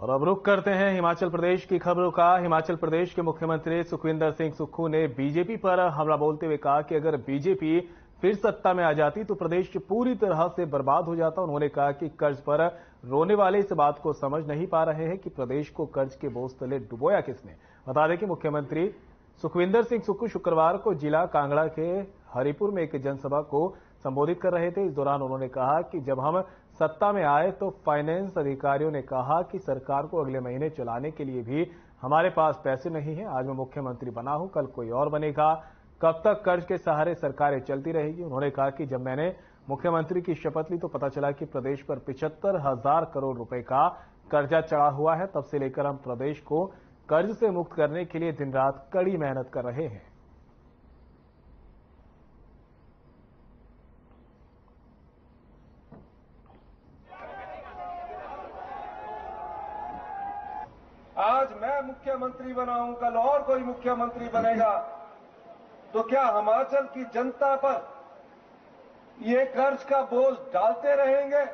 और अब रुख करते हैं हिमाचल प्रदेश की खबरों का। हिमाचल प्रदेश के मुख्यमंत्री सुखविंदर सिंह सुक्खू ने बीजेपी पर हमला बोलते हुए कहा कि अगर बीजेपी फिर सत्ता में आ जाती तो प्रदेश पूरी तरह से बर्बाद हो जाता। उन्होंने कहा कि कर्ज पर रोने वाले इस बात को समझ नहीं पा रहे हैं कि प्रदेश को कर्ज के बोझ तले डुबोया किसने। बता दें कि मुख्यमंत्री सुखविंदर सिंह सुक्खू शुक्रवार को जिला कांगड़ा के हरिपुर में एक जनसभा को संबोधित कर रहे थे। इस दौरान उन्होंने कहा कि जब हम सत्ता में आए तो फाइनेंस अधिकारियों ने कहा कि सरकार को अगले महीने चलाने के लिए भी हमारे पास पैसे नहीं है। आज मैं मुख्यमंत्री बना हूं, कल कोई और बनेगा। कब तक कर्ज के सहारे सरकारें चलती रहेगी। उन्होंने कहा कि जब मैंने मुख्यमंत्री की शपथ ली तो पता चला कि प्रदेश पर 75,000 करोड़ रुपए का कर्जा चढ़ा हुआ है। तब से लेकर हम प्रदेश को कर्ज से मुक्त करने के लिए दिन रात कड़ी मेहनत कर रहे हैं। आज मैं मुख्यमंत्री बना हूं, कल और कोई मुख्यमंत्री बनेगा, तो क्या हिमाचल की जनता पर ये कर्ज का बोझ डालते रहेंगे?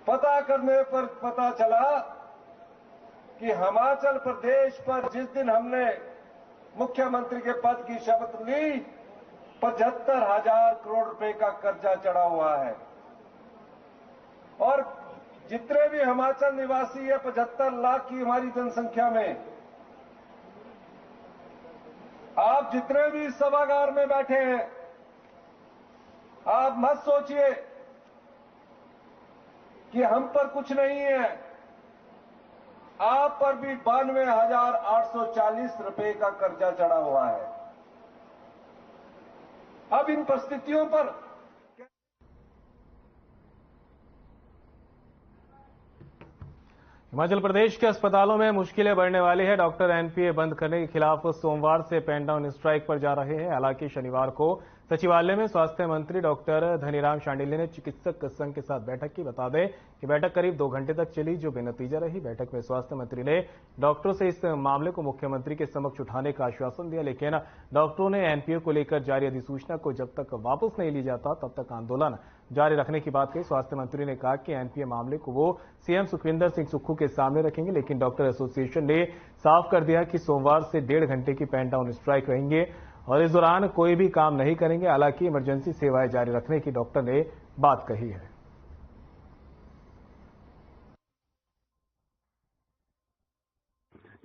पता करने पर पता चला कि हिमाचल प्रदेश पर जिस दिन हमने मुख्यमंत्री के पद की शपथ ली 75,000 करोड़ रुपए का कर्जा चढ़ा हुआ है। और जितने भी हिमाचल निवासी है 75 लाख की हमारी जनसंख्या में, आप जितने भी इस सभागार में बैठे हैं, आप मत सोचिए कि हम पर कुछ नहीं है। आप पर भी 92,840 रुपए का कर्जा चढ़ा हुआ है। अब इन परिस्थितियों पर हिमाचल प्रदेश के अस्पतालों में मुश्किलें बढ़ने वाली है। डॉक्टर एनपीए बंद करने के खिलाफ सोमवार से पेन डाउन स्ट्राइक पर जा रहे हैं। हालांकि शनिवार को सचिवालय में स्वास्थ्य मंत्री डॉक्टर धनीराम शांडिल्य ने चिकित्सक संघ के साथ बैठक की। बता दें कि बैठक करीब 2 घंटे तक चली, जो बेनतीजा रही। बैठक में स्वास्थ्य मंत्री ने डॉक्टरों से इस मामले को मुख्यमंत्री के समक्ष उठाने का आश्वासन दिया, लेकिन डॉक्टरों ने एनपीए को लेकर जारी अधिसूचना को जब तक वापस नहीं ली जाता तब तक आंदोलन जारी रखने की बात कही। स्वास्थ्य मंत्री ने कहा कि एनपीए मामले को वो सीएम सुखविंदर सिंह सुक्खू के सामने रखेंगे, लेकिन डॉक्टर एसोसिएशन ने साफ कर दिया कि सोमवार से 1.5 घंटे की पेन डाउन स्ट्राइक रहेंगे और इस दौरान कोई भी काम नहीं करेंगे। हालांकि इमरजेंसी सेवाएं जारी रखने की डॉक्टर ने बात कही है।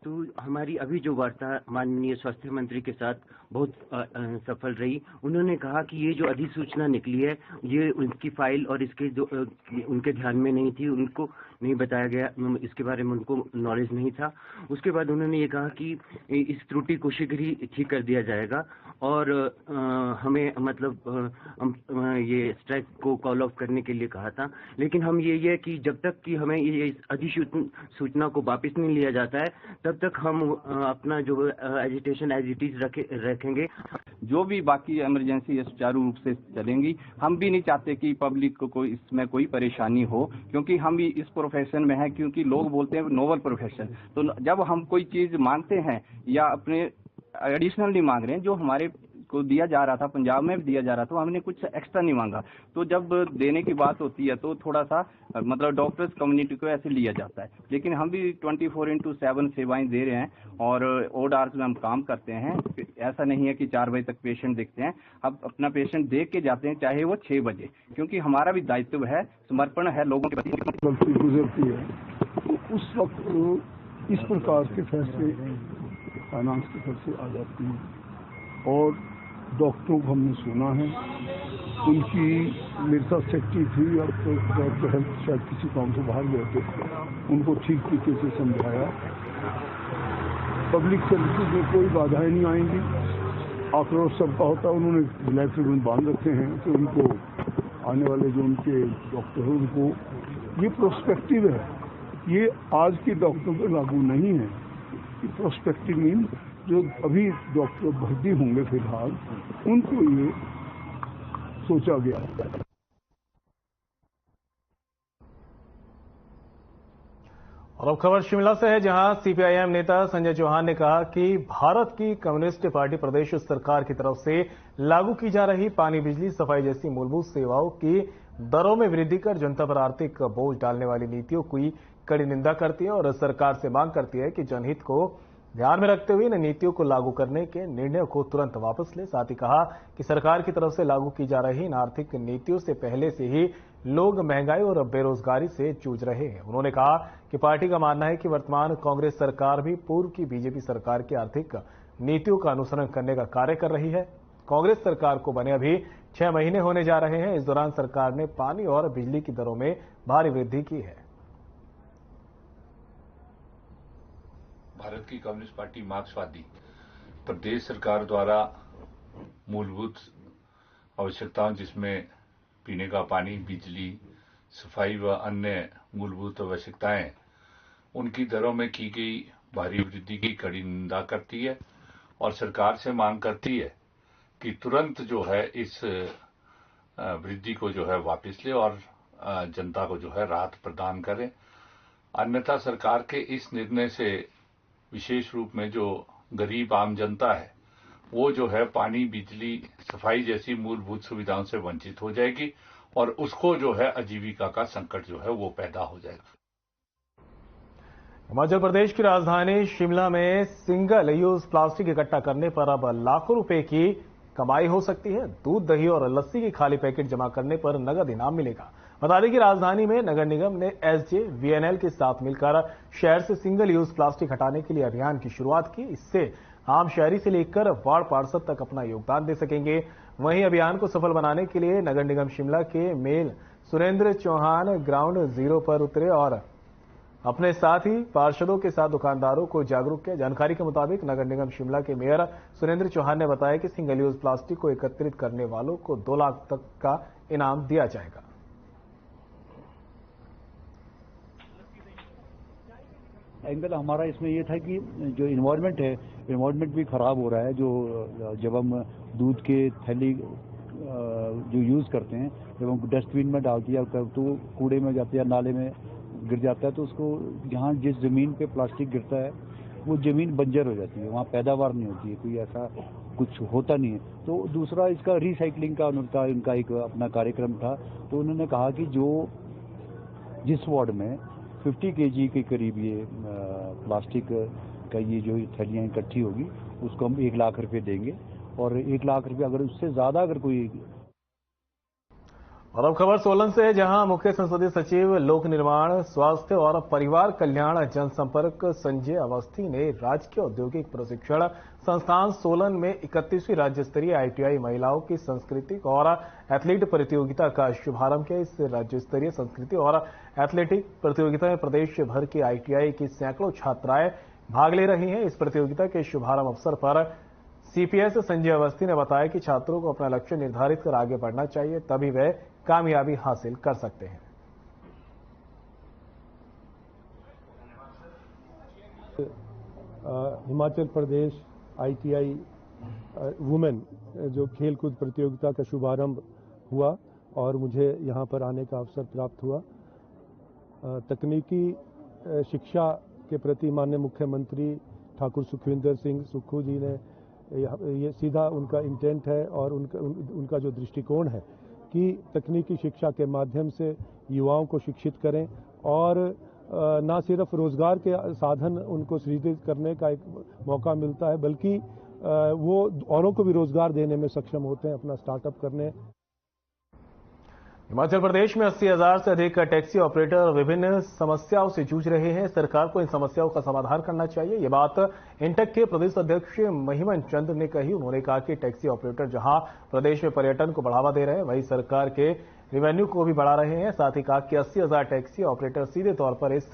तो हमारी अभी जो वार्ता माननीय स्वास्थ्य मंत्री के साथ बहुत सफल रही। उन्होंने कहा कि ये जो अधिसूचना निकली है ये उनकी फाइल और इसके जो उनके ध्यान में नहीं थी, उनको नहीं बताया गया, इसके बारे में उनको नॉलेज नहीं था। उसके बाद उन्होंने ये कहा कि इस त्रुटि को शीघ्र ही ठीक कर दिया जाएगा और हमें मतलब ये स्ट्राइक को कॉल ऑफ करने के लिए कहा था। लेकिन हम ये कि जब तक कि हमें ये अधिसूचना को वापस नहीं लिया जाता है तब तक हम अपना जो एजिटेशन एज इट इज रखेंगे। जो भी बाकी इमरजेंसी सुचारू रूप से चलेंगी। हम भी नहीं चाहते कि पब्लिक को इसमें कोई परेशानी हो, क्योंकि हम भी इस प्रोफेशन में हैं। क्योंकि लोग बोलते हैं नोबल प्रोफेशन, तो जब हम कोई चीज मांगते हैं या अपने एडिशनल नहीं मांग रहे हैं, जो हमारे को दिया जा रहा था, पंजाब में भी दिया जा रहा था, हमने कुछ एक्स्ट्रा नहीं मांगा। तो जब देने की बात होती है तो थोड़ा सा मतलब डॉक्टर्स कम्युनिटी को ऐसे लिया जाता है। लेकिन हम भी 24/7 सेवाएं दे रहे हैं और ओड आवर्स में हम काम करते हैं। ऐसा नहीं है कि 4 बजे तक पेशेंट देखते हैं, हम अपना पेशेंट देख के जाते हैं, चाहे वो 6 बजे, क्योंकि हमारा भी दायित्व है, समर्पण है लोगों के प्रति। गलती गुजरती है तो उस वक्त इस प्रकार के फैसले फाइनेंस की तरफ से आ जाती हैं। और डॉक्टरों को हमने सुना है, उनकी मेरे साथ सेक्रेटरी थी, अब तो डॉक्टर हेल्थ शायद किसी काम से बाहर गए थे, उनको ठीक तरीके से समझाया। पब्लिक सर्विसेज में कोई बाधाएं नहीं आएंगी। आक्रोश सबका होता है, उन्होंने ब्लैक रिबन बांध रखे हैं कि उनको आने वाले जो उनके डॉक्टर हैं उनको ये प्रोस्पेक्टिव है, ये आज के डॉक्टरों पर लागू नहीं है। ये प्रोस्पेक्टिव मीन जो अभी डॉक्टर भर्ती होंगे फिलहाल उनको ये सोचा गया। और अब खबर शिमला से है, जहां सीपीआईएम नेता संजय चौहान ने कहा कि भारत की कम्युनिस्ट पार्टी प्रदेश सरकार की तरफ से लागू की जा रही पानी, बिजली, सफाई जैसी मूलभूत सेवाओं की दरों में वृद्धि कर जनता पर आर्थिक बोझ डालने वाली नीतियों की कड़ी निंदा करती है और सरकार से मांग करती है कि जनहित को ध्यान में रखते हुए इन नीतियों को लागू करने के निर्णय को तुरंत वापस ले। साथ ही कहा कि सरकार की तरफ से लागू की जा रही इन आर्थिक नीतियों से पहले से ही लोग महंगाई और बेरोजगारी से जूझ रहे हैं। उन्होंने कहा कि पार्टी का मानना है कि वर्तमान कांग्रेस सरकार भी पूर्व की बीजेपी सरकार की आर्थिक नीतियों का अनुसरण करने का कार्य कर रही है। कांग्रेस सरकार को बने अभी 6 महीने होने जा रहे हैं। इस दौरान सरकार ने पानी और बिजली की दरों में भारी वृद्धि की है। भारत की कम्युनिस्ट पार्टी मार्क्सवादी प्रदेश सरकार द्वारा मूलभूत आवश्यकताओं, जिसमें पीने का पानी, बिजली, सफाई व अन्य मूलभूत आवश्यकताएं, उनकी दरों में की गई भारी वृद्धि की कड़ी निंदा करती है और सरकार से मांग करती है कि तुरंत जो है इस वृद्धि को जो है वापस ले और जनता को जो है राहत प्रदान करें। अन्यथा सरकार के इस निर्णय से विशेष रूप में जो गरीब आम जनता है वो जो है पानी, बिजली, सफाई जैसी मूलभूत सुविधाओं से वंचित हो जाएगी और उसको जो है आजीविका का संकट जो है वो पैदा हो जाएगा। हिमाचल प्रदेश की राजधानी शिमला में सिंगल यूज प्लास्टिक इकट्ठा करने पर अब लाखों रुपए की कमाई हो सकती है। दूध, दही और लस्सी की खाली पैकेट जमा करने पर नगद इनाम मिलेगा। बता दें कि राजधानी में नगर निगम ने SJVNL के साथ मिलकर शहर से सिंगल यूज प्लास्टिक हटाने के लिए अभियान की शुरुआत की। इससे आम शहरी से लेकर वार्ड पार्षद तक अपना योगदान दे सकेंगे। वहीं अभियान को सफल बनाने के लिए नगर निगम शिमला के mayor Surendra Chauhan ground zero पर उतरे और अपने साथ ही पार्षदों के साथ दुकानदारों को जागरूक किया। जानकारी के मुताबिक नगर निगम शिमला के मेयर सुरेंद्र चौहान ने बताया कि सिंगल यूज प्लास्टिक को एकत्रित करने वालों को 2 लाख तक का इनाम दिया जाएगा। एंगल हमारा इसमें ये था कि जो इन्वायरमेंट है, इन्वायरमेंट भी खराब हो रहा है। जो जब हम दूध के थैली जो यूज़ करते हैं, जब हम डस्टबिन में डालते हैं तो कूड़े में जाते हैं, नाले में गिर जाता है, तो उसको जहाँ जिस ज़मीन पे प्लास्टिक गिरता है वो ज़मीन बंजर हो जाती है, वहाँ पैदावार नहीं होती है, कोई ऐसा कुछ होता नहीं है। तो दूसरा इसका रिसाइकलिंग का उनका एक अपना कार्यक्रम था। तो उन्होंने कहा कि जो जिस वार्ड में 50 kg के करीब ये प्लास्टिक का ये जो थैलियाँ इकट्ठी होगी उसको हम 1 लाख रुपए देंगे और 1 लाख रुपए अगर उससे ज़्यादा अगर कोई। और अब खबर सोलन से है, जहां मुख्य संसदीय सचिव लोक निर्माण, स्वास्थ्य और परिवार कल्याण जनसंपर्क संजय अवस्थी ने राजकीय औद्योगिक प्रशिक्षण संस्थान सोलन में 31वीं राज्य स्तरीय ITI महिलाओं की सांस्कृतिक और एथलीट प्रतियोगिता का शुभारंभ किया। इस राज्य स्तरीय संस्कृति और एथलेटिक प्रतियोगिता में प्रदेश भर की ITI की सैकड़ों छात्राएं भाग ले रही हैं। इस प्रतियोगिता के शुभारंभ अवसर पर CPS संजय अवस्थी ने बताया कि छात्रों को अपना लक्ष्य निर्धारित कर आगे बढ़ना चाहिए, तभी वे कामयाबी हासिल कर सकते हैं। हिमाचल प्रदेश ITI वुमेन जो खेलकूद प्रतियोगिता का शुभारंभ हुआ और मुझे यहाँ पर आने का अवसर प्राप्त हुआ। तकनीकी शिक्षा के प्रति माननीय मुख्यमंत्री ठाकुर सुखविंदर सिंह सुक्खू जी ने ये सीधा उनका इंटेंट है और उनका जो दृष्टिकोण है कि तकनीकी शिक्षा के माध्यम से युवाओं को शिक्षित करें और न सिर्फ रोजगार के साधन उनको सृजित करने का एक मौका मिलता है, बल्कि वो औरों को भी रोजगार देने में सक्षम होते हैं अपना स्टार्टअप करने। हिमाचल प्रदेश में 80,000 से अधिक टैक्सी ऑपरेटर विभिन्न समस्याओं से जूझ रहे हैं। सरकार को इन समस्याओं का समाधान करना चाहिए। ये बात इंटक के प्रदेश अध्यक्ष महिमन चंद ने कही। उन्होंने कहा कि टैक्सी ऑपरेटर जहां प्रदेश में पर्यटन को बढ़ावा दे रहे हैं, वहीं सरकार के रेवेन्यू को भी बढ़ा रहे हैं। साथ ही कहा कि 80,000 टैक्सी ऑपरेटर सीधे तौर पर इस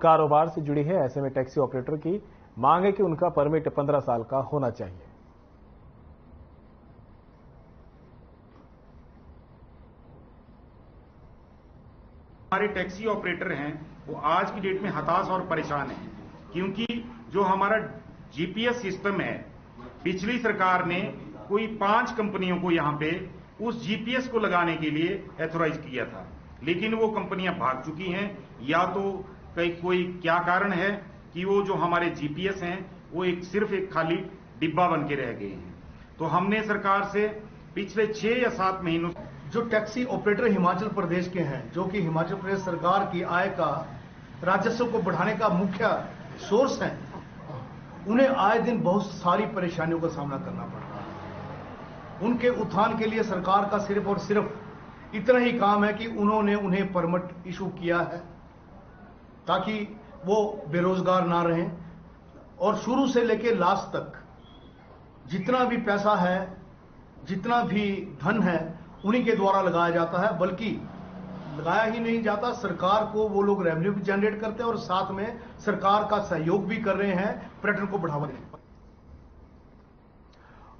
कारोबार से जुड़ी है। ऐसे में टैक्सी ऑपरेटर की मांग है कि उनका परमिट 15 साल का होना चाहिए। हमारे टैक्सी ऑपरेटर हैं वो आज की डेट में हताश और परेशान हैं, क्योंकि जो हमारा GPS सिस्टम है, पिछली सरकार ने कोई 5 कंपनियों को यहां पे उस GPS को लगाने के लिए एथोराइज किया था, लेकिन वो कंपनियां भाग चुकी हैं, या तो कोई क्या कारण है कि वो जो हमारे जीपीएस हैं वो सिर्फ एक खाली डिब्बा बन के रह गए हैं। तो हमने सरकार से पिछले 6 या 7 महीनों जो टैक्सी ऑपरेटर हिमाचल प्रदेश के हैं, जो कि हिमाचल प्रदेश सरकार की आय का राजस्व को बढ़ाने का मुख्य सोर्स है, उन्हें आए दिन बहुत सारी परेशानियों का सामना करना पड़ रहा है। उनके उत्थान के लिए सरकार का सिर्फ और सिर्फ इतना ही काम है कि उन्होंने उन्हें परमिट इशू किया है ताकि वो बेरोजगार ना रहें, और शुरू से लेकर लास्ट तक जितना भी पैसा है, जितना भी धन है, उन्हीं के द्वारा लगाया जाता है। बल्कि लगाया ही नहीं जाता, सरकार को वो लोग रेवेन्यू भी जनरेट करते हैं और साथ में सरकार का सहयोग भी कर रहे हैं पर्यटन को बढ़ावा देने।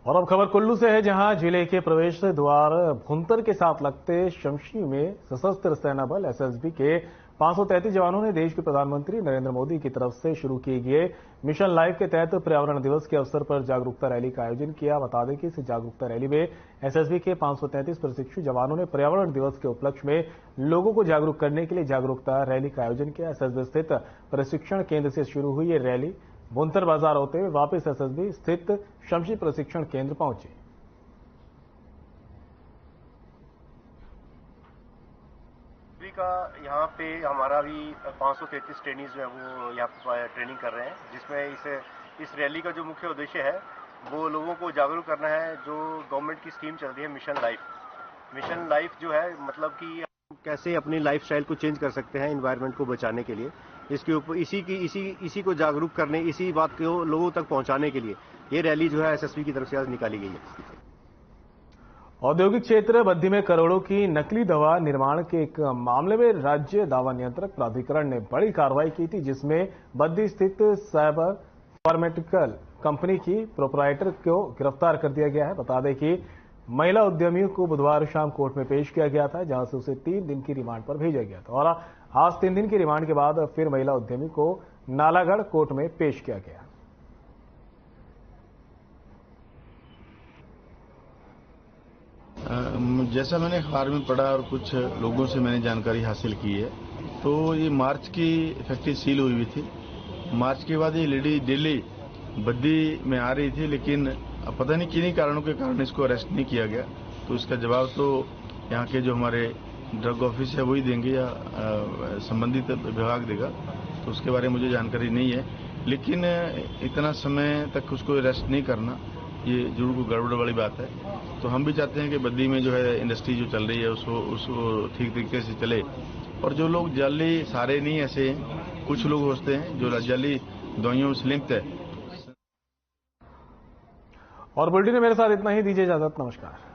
और अब खबर कुल्लू से है, जहां जिले के प्रवेश द्वार भुंतर के साथ लगते शमशी में सशस्त्र सेना बल एसएसबी के 533 जवानों ने देश के प्रधानमंत्री नरेंद्र मोदी की तरफ से शुरू किए गए मिशन लाइफ के तहत पर्यावरण दिवस के अवसर पर जागरूकता रैली का आयोजन किया। बता दें कि इस जागरूकता रैली में एसएसबी के 533 प्रशिक्षु जवानों ने पर्यावरण दिवस के उपलक्ष्य में लोगों को जागरूक करने के लिए जागरूकता रैली का आयोजन किया। एसएसबी स्थित प्रशिक्षण केंद्र से शुरू हुई ये रैली भुंतर बाजार होते हुए वापस एसएसबी स्थित शमशी प्रशिक्षण केंद्र पहुंची। का यहाँ पे हमारा भी 533 ट्रेनीज जो है वो यहाँ पे ट्रेनिंग कर रहे हैं, जिसमें इस रैली का जो मुख्य उद्देश्य है वो लोगों को जागरूक करना है। जो गवर्नमेंट की स्कीम चल रही है मिशन लाइफ जो है, मतलब कि कैसे अपनी लाइफस्टाइल को चेंज कर सकते हैं एनवायरनमेंट को बचाने के लिए। इसके ऊपर इसी को जागरूक करने, इसी बात को लोगों तक पहुंचाने के लिए ये रैली जो है एसएसबी की तरफ से आज निकाली गई है। औद्योगिक क्षेत्र बद्दी में करोड़ों की नकली दवा निर्माण के एक मामले में राज्य दवा नियंत्रक प्राधिकरण ने बड़ी कार्रवाई की थी, जिसमें बद्दी स्थित साइबर फार्मास्यूटिकल कंपनी की प्रोपराइटर को गिरफ्तार कर दिया गया है। बता दें कि महिला उद्यमियों को बुधवार शाम कोर्ट में पेश किया गया था, जहां से उसे 3 दिन की रिमांड पर भेजा गया था, और आज 3 दिन की रिमांड के बाद फिर महिला उद्यमी को नालागढ़ कोर्ट में पेश किया गया। जैसा मैंने अखबार में पढ़ा और कुछ लोगों से मैंने जानकारी हासिल की है, तो ये मार्च की फैक्ट्री सील हुई थी। मार्च के बाद ये लेडी दिल्ली बद्दी में आ रही थी, लेकिन पता नहीं किन्हीं कारणों के कारण इसको अरेस्ट नहीं किया गया। तो इसका जवाब तो यहाँ के जो हमारे ड्रग ऑफिस है वही देंगे या संबंधित विभाग देगा, तो उसके बारे में मुझे जानकारी नहीं है। लेकिन इतना समय तक उसको अरेस्ट नहीं करना ये जरूर कोई गड़बड़ वाली बात है। तो हम भी चाहते हैं कि बद्दी में जो है इंडस्ट्री जो चल रही है उसको ठीक तरीके से चले, और जो लोग जाली, सारे नहीं ऐसे हैं, कुछ लोग होते हैं जो जाली दवाइयों से लिंक है। और बुलेटिन में मेरे साथ इतना ही, दीजिए इजाजत, नमस्कार।